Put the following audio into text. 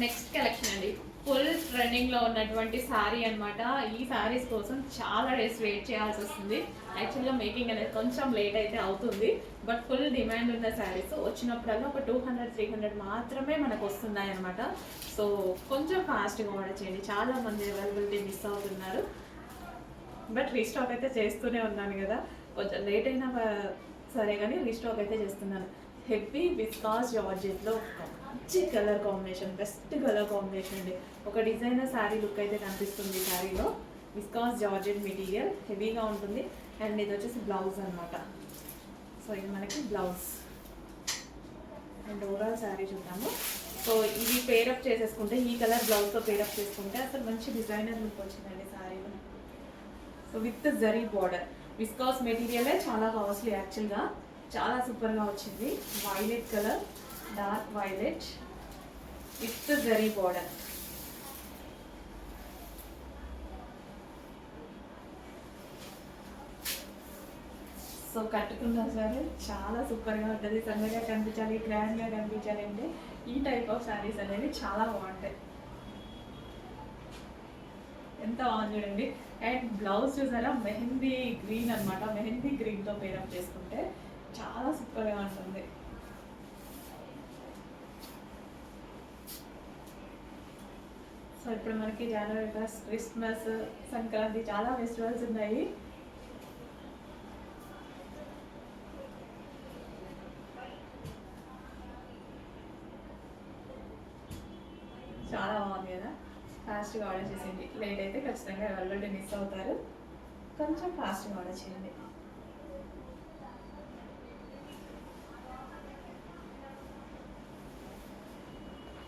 Next collection అండి, full trending లో ఉన్నటువంటి శారీ అన్నమాట. ఈ శారీస్ కోసం చాలా డేస్ వెయిట్ చేయాల్సి వస్తుంది. యాక్చువల్గా మేకింగ్ అనేది కొంచెం లేట్ అయితే అవుతుంది, బట్ ఫుల్ డిమాండ్ ఉన్న శారీస్ వచ్చినప్పుడల్లా ఒక 200-300 మాత్రమే మనకు వస్తున్నాయి అనమాట. సో కొంచెం ఫాస్ట్గా ఆర్డర్ చేయండి, చాలా మంది అవైలబిలిటీ మిస్ అవుతున్నారు. బట్ రీస్టాక్ అయితే చేస్తూనే ఉన్నాను కదా, కొంచెం లేట్ అయినా సరే కానీ రీస్టాక్ అయితే చేస్తున్నాను. హెవీ విస్కాస్ జార్జెట్లో మంచి colour combination, best colour combination అండి. ఒక డిజైనర్ శారీ లుక్ అయితే కనిపిస్తుంది ఈ శారీలో. విస్కాస్ జార్జెట్ మెటీరియల్ హెవీగా ఉంటుంది. అండ్ ఇది వచ్చేసి బ్లౌజ్ అనమాట. సో ఇది మనకి బ్లౌజ్ అండ్ ఓవరాల్ శారీ చూద్దాము. సో ఇవి పేరప్ చేసేసుకుంటే, ఈ కలర్ బ్లౌజ్తో పేరప్ చేసుకుంటే అసలు మంచి డిజైనర్ లుక్ వచ్చిందండి శారీలో. So with zari border, viscose మెటీరియలే చాలా కాస్ట్లీ యాక్చువల్గా, చాలా సూపర్గా వచ్చింది. Violet colour, dark violet with zari border. So కట్టుకున్నా సరే చాలా సూపర్గా ఉంటుంది. సన్నగా కనిపించాలి, గ్రాండ్గా కనిపించాలి అంటే ఈ టైప్ ఆఫ్ శారీస్ అనేవి చాలా బాగుంటాయి. ఎంత బాగుంది చూడండి. అండ్ బ్లౌజ్ చూసారా, మెహందీ గ్రీన్ అనమాట. మెహందీ గ్రీన్తో పేరప్ చేసుకుంటే చాలా సూపర్గా ఉంటుంది. సో ఇప్పుడు మనకి జనవరి ఫస్ట్, క్రిస్మస్, సంక్రాంతి చాలా ఫెస్టివల్స్ ఉన్నాయి. చాలా బాగుంది కదా. ఫాస్ట్గా ఆర్డర్ చేసేయండి, లేట్ అయితే ఖచ్చితంగా అవైలబిలిటీ మిస్ అవుతారు. కొంచెం ఫాస్ట్గా ఆర్డర్ చేయండి.